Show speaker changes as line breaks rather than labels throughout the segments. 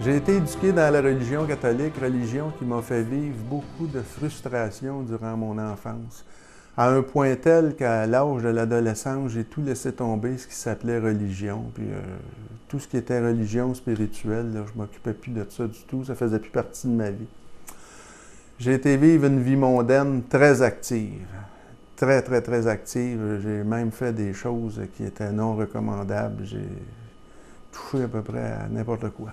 J'ai été éduqué dans la religion catholique, religion qui m'a fait vivre beaucoup de frustration durant mon enfance. À un point tel qu'à l'âge de l'adolescence, j'ai tout laissé tomber ce qui s'appelait religion. Puis tout ce qui était religion spirituelle, là, je ne m'occupais plus de ça du tout, ça faisait plus partie de ma vie. J'ai été vivre une vie mondaine très active. Très active. J'ai même fait des choses qui étaient non recommandables. J'ai touché à peu près à n'importe quoi.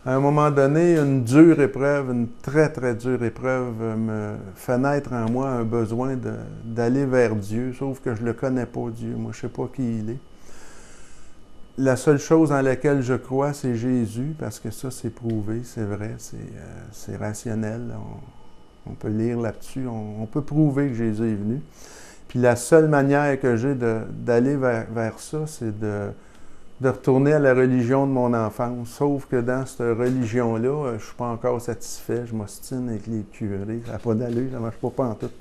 À un moment donné, une dure épreuve, une très dure épreuve me fait naître en moi un besoin d'aller vers Dieu, sauf que je ne le connais pas, Dieu. Moi, je ne sais pas qui il est. La seule chose en laquelle je crois, c'est Jésus, parce que ça, c'est prouvé, c'est vrai, c'est rationnel. On peut lire là-dessus, on peut prouver que Jésus est venu. Puis la seule manière que j'ai d'aller vers ça, c'est de retourner à la religion de mon enfance. Sauf que dans cette religion-là, je ne suis pas encore satisfait. Je m'ostine avec les curés. Ça n'a pas d'allure, ça ne marche pas pantoute.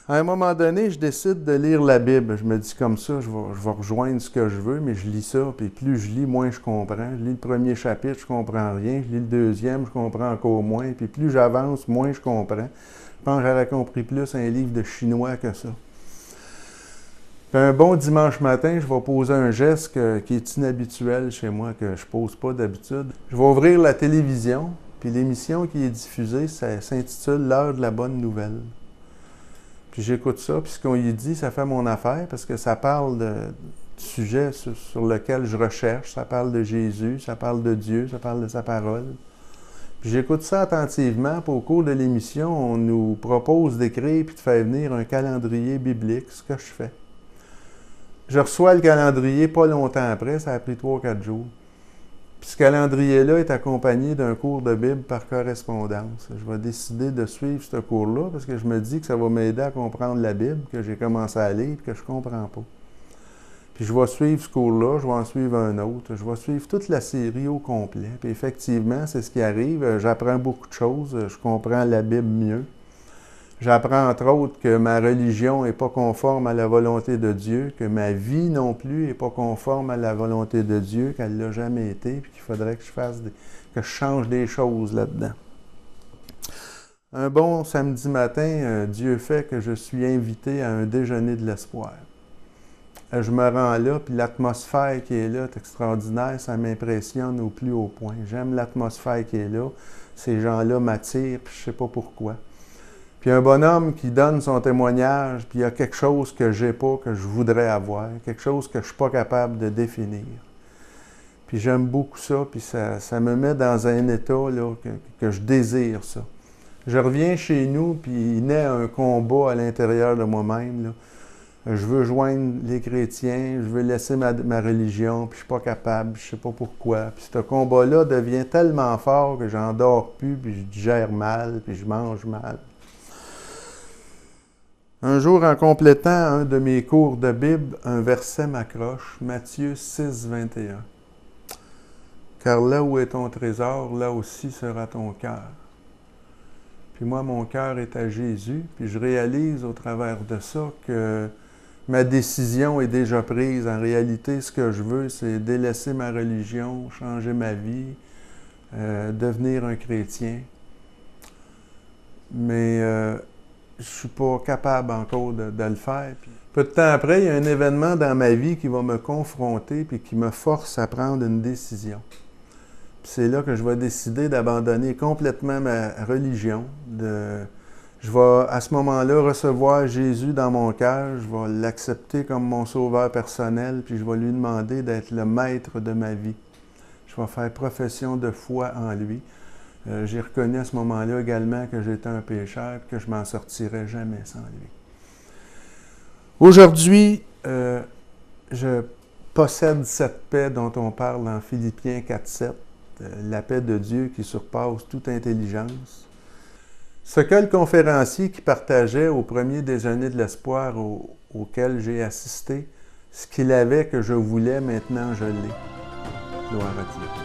À un moment donné, je décide de lire la Bible. Je me dis comme ça, je vais rejoindre ce que je veux, mais je lis ça, puis plus je lis, moins je comprends. Je lis le premier chapitre, je comprends rien. Je lis le deuxième, je comprends encore moins. Puis plus j'avance, moins je comprends. Je pense que j'aurais compris plus un livre de chinois que ça. Puis un bon dimanche matin, je vais poser un geste qui est inhabituel chez moi, que je ne pose pas d'habitude. Je vais ouvrir la télévision, puis l'émission qui est diffusée, ça s'intitule « L'heure de la bonne nouvelle ». Puis j'écoute ça, puis ce qu'on y dit, ça fait mon affaire, parce que ça parle du sujet sur lequel je recherche, ça parle de Jésus, ça parle de Dieu, ça parle de sa parole. Puis j'écoute ça attentivement, puis au cours de l'émission, on nous propose d'écrire puis de faire venir un calendrier biblique, ce que je fais. Je reçois le calendrier pas longtemps après, ça a pris 3-4 jours. Puis ce calendrier-là est accompagné d'un cours de Bible par correspondance. Je vais décider de suivre ce cours-là parce que je me dis que ça va m'aider à comprendre la Bible, que j'ai commencé à lire et que je ne comprends pas. Puis je vais suivre ce cours-là, je vais en suivre un autre, je vais suivre toute la série au complet. Puis effectivement, c'est ce qui arrive. J'apprends beaucoup de choses, je comprends la Bible mieux. J'apprends entre autres que ma religion n'est pas conforme à la volonté de Dieu, que ma vie non plus n'est pas conforme à la volonté de Dieu, qu'elle ne l'a jamais été, puis qu'il faudrait que je change des choses là-dedans. Un bon samedi matin, Dieu fait que je suis invité à un déjeuner de l'espoir. Je me rends là, puis l'atmosphère qui est là est extraordinaire, ça m'impressionne au plus haut point. J'aime l'atmosphère qui est là, ces gens-là m'attirent, puis je ne sais pas pourquoi. Puis un bonhomme qui donne son témoignage, puis il y a quelque chose que j'ai pas, que je voudrais avoir, quelque chose que je ne suis pas capable de définir. Puis j'aime beaucoup ça, puis ça me met dans un état là, que je désire ça. Je reviens chez nous, puis il naît un combat à l'intérieur de moi-même. Là. Je veux joindre les chrétiens, je veux laisser ma religion, puis je ne suis pas capable, je ne sais pas pourquoi. Puis ce combat-là devient tellement fort que j'en dors plus, puis je digère mal, puis je mange mal. Un jour, en complétant un de mes cours de Bible, un verset m'accroche, Matthieu 6, 21. « Car là où est ton trésor, là aussi sera ton cœur. » Puis moi, mon cœur est à Jésus, puis je réalise au travers de ça que ma décision est déjà prise. En réalité, ce que je veux, c'est délaisser ma religion, changer ma vie, devenir un chrétien. Mais je ne suis pas capable encore de le faire. Puis, peu de temps après, il y a un événement dans ma vie qui va me confronter et qui me force à prendre une décision. C'est là que je vais décider d'abandonner complètement ma religion. Je vais à ce moment-là recevoir Jésus dans mon cœur, je vais l'accepter comme mon sauveur personnel, puis je vais lui demander d'être le maître de ma vie. Je vais faire profession de foi en lui. J'ai reconnu à ce moment-là également que j'étais un pécheur et que je ne m'en sortirais jamais sans lui. Aujourd'hui, je possède cette paix dont on parle dans Philippiens 4,7, la paix de Dieu qui surpasse toute intelligence. Ce que le conférencier qui partageait au premier déjeuner de l'espoir auquel j'ai assisté, ce qu'il avait que je voulais, maintenant je l'ai. Gloire à Dieu.